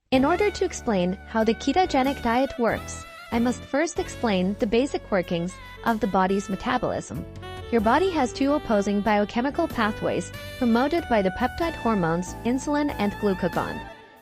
In order to explain how the ketogenic diet works, I must first explain the basic workings of the body's metabolism. Your body has two opposing biochemical pathways promoted by the peptide hormones insulin and glucagon.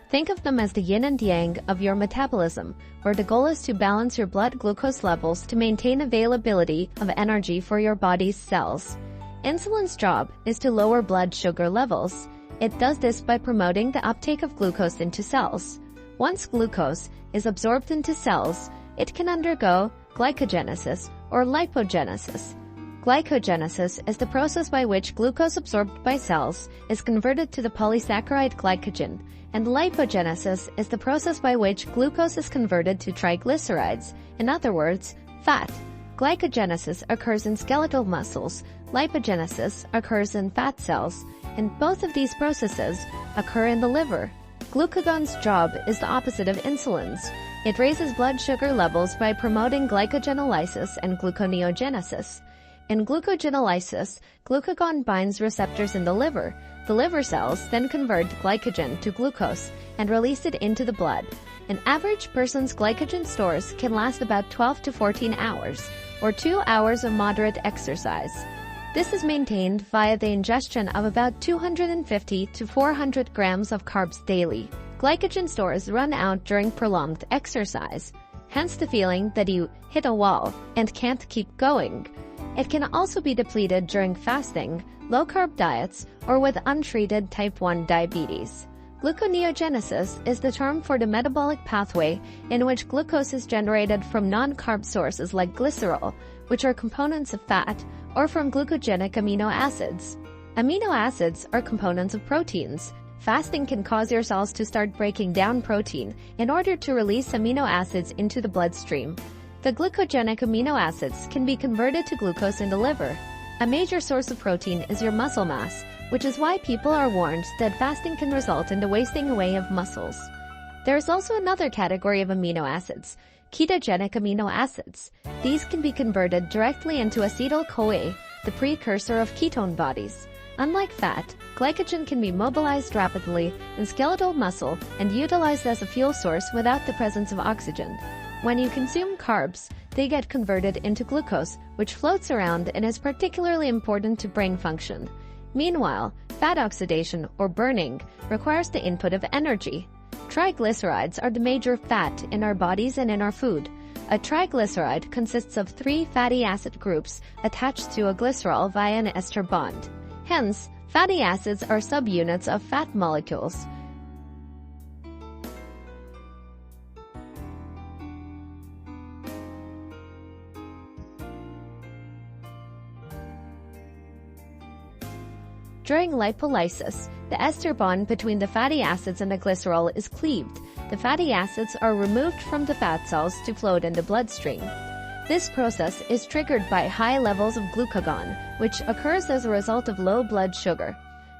Think of them as the yin and yang of your metabolism, where the goal is to balance your blood glucose levels to maintain availability of energy for your body's cells. Insulin's job is to lower blood sugar levels. It does this by promoting the uptake of glucose into cells. Once glucose is absorbed into cells, it can undergo glycogenesis or lipogenesis. Glycogenesis is the process by which glucose absorbed by cells is converted to the polysaccharide glycogen, and lipogenesis is the process by which glucose is converted to triglycerides, in other words, fat. Glycogenesis occurs in skeletal muscles, lipogenesis occurs in fat cells, and both of these processes occur in the liver. Glucagon's job is the opposite of insulin's. It raises blood sugar levels by promoting glycogenolysis and gluconeogenesis. In glucogenolysis, glucagon binds receptors in the liver. The liver cells then convert glycogen to glucose and release it into the blood. An average person's glycogen stores can last about 12 to 14 hours, or 2 hours of moderate exercise. This is maintained via the ingestion of about 250 to 400 grams of carbs daily. Glycogen stores run out during prolonged exercise, hence the feeling that you hit a wall and can't keep going. It can also be depleted during fasting, low-carb diets, or with untreated type 1 diabetes. Gluconeogenesis is the term for the metabolic pathway in which glucose is generated from non-carb sources like glycerol, which are components of fat, or from glucogenic amino acids. Amino acids are components of proteins. Fasting can cause your cells to start breaking down protein in order to release amino acids into the bloodstream. The glucogenic amino acids can be converted to glucose in the liver. A major source of protein is your muscle mass, which is why people are warned that fasting can result in the wasting away of muscles. There is also another category of amino acids, ketogenic amino acids. These can be converted directly into acetyl-CoA, the precursor of ketone bodies. Unlike fat, glycogen can be mobilized rapidly in skeletal muscle and utilized as a fuel source without the presence of oxygen. When you consume carbs, they get converted into glucose, which floats around and is particularly important to brain function. Meanwhile, fat oxidation, or burning, requires the input of energy. Triglycerides are the major fat in our bodies and in our food. A triglyceride consists of 3 fatty acid groups attached to a glycerol via an ester bond. Hence, fatty acids are subunits of fat molecules. During lipolysis, the ester bond between the fatty acids and the glycerol is cleaved. The fatty acids are removed from the fat cells to float in the bloodstream. This process is triggered by high levels of glucagon, which occurs as a result of low blood sugar.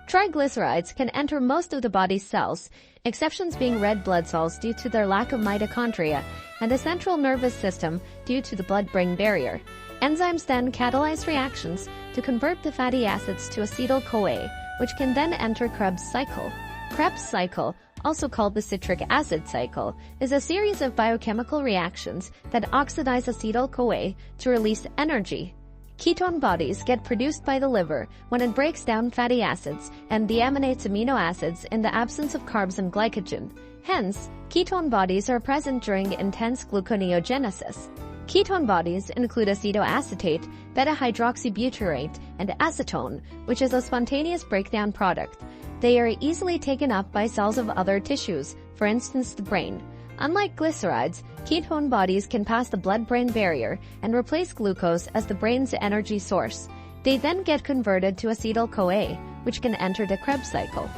Triglycerides can enter most of the body's cells, exceptions being red blood cells due to their lack of mitochondria and the central nervous system due to the blood-brain barrier. Enzymes then catalyze reactions to convert the fatty acids to acetyl-CoA, which can then enter Krebs cycle. Krebs cycle, also called the citric acid cycle, is a series of biochemical reactions that oxidize acetyl-CoA to release energy. Ketone bodies get produced by the liver when it breaks down fatty acids and deaminates amino acids in the absence of carbs and glycogen. Hence, ketone bodies are present during intense gluconeogenesis. Ketone bodies include acetoacetate, beta-hydroxybutyrate, and acetone, which is a spontaneous breakdown product. They are easily taken up by cells of other tissues, for instance the brain. Unlike glycerides, ketone bodies can pass the blood-brain barrier and replace glucose as the brain's energy source. They then get converted to acetyl-CoA, which can enter the Krebs cycle.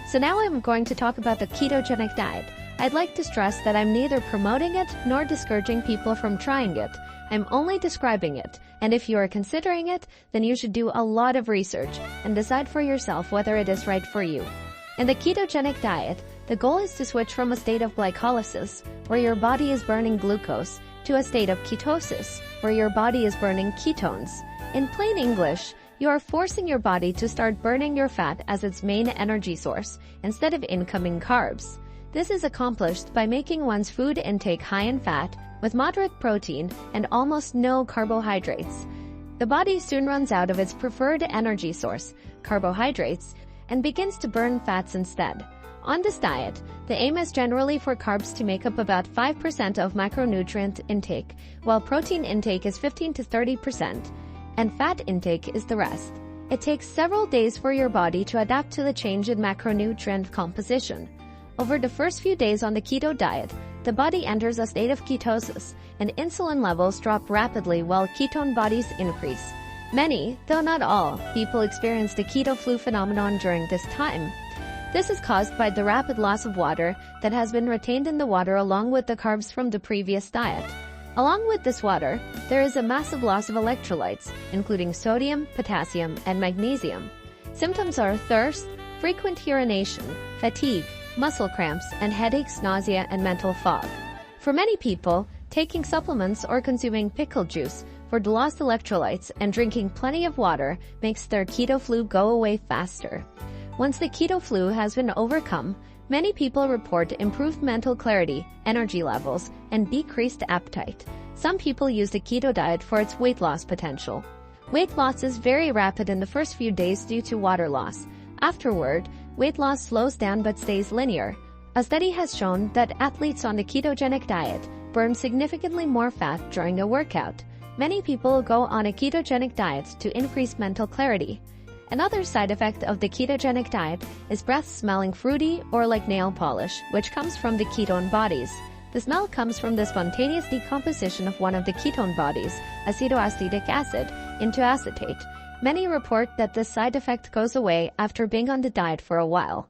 So now I'm going to talk about the ketogenic diet. I'd like to stress that I'm neither promoting it nor discouraging people from trying it. I'm only describing it, and if you are considering it, then you should do a lot of research and decide for yourself whether it is right for you. In the ketogenic diet, the goal is to switch from a state of glycolysis, where your body is burning glucose, to a state of ketosis, where your body is burning ketones. In plain English, you are forcing your body to start burning your fat as its main energy source, instead of incoming carbs. This is accomplished by making one's food intake high in fat, with moderate protein and almost no carbohydrates. The body soon runs out of its preferred energy source, carbohydrates, and begins to burn fats instead. On this diet, the aim is generally for carbs to make up about 5% of macronutrient intake, while protein intake is 15 to 30%, and fat intake is the rest. It takes several days for your body to adapt to the change in macronutrient composition. Over the first few days on the keto diet, the body enters a state of ketosis, and insulin levels drop rapidly while ketone bodies increase. Many, though not all, people experience the keto flu phenomenon during this time. This is caused by the rapid loss of water that has been retained in the water along with the carbs from the previous diet. Along with this water, there is a massive loss of electrolytes, including sodium, potassium, and magnesium. Symptoms are thirst, frequent urination, fatigue, muscle cramps, and headaches, nausea, and mental fog. For many people, taking supplements or consuming pickle juice for the lost electrolytes and drinking plenty of water makes their keto flu go away faster. Once the keto flu has been overcome, many people report improved mental clarity, energy levels, and decreased appetite. Some people use the keto diet for its weight loss potential. Weight loss is very rapid in the first few days due to water loss. Afterward, weight loss slows down but stays linear. A study has shown that athletes on the ketogenic diet burn significantly more fat during a workout. Many people go on a ketogenic diet to increase mental clarity. Another side effect of the ketogenic diet is breath smelling fruity or like nail polish, which comes from the ketone bodies. The smell comes from the spontaneous decomposition of one of the ketone bodies, acetoacetic acid, into acetate. Many report that this side effect goes away after being on the diet for a while.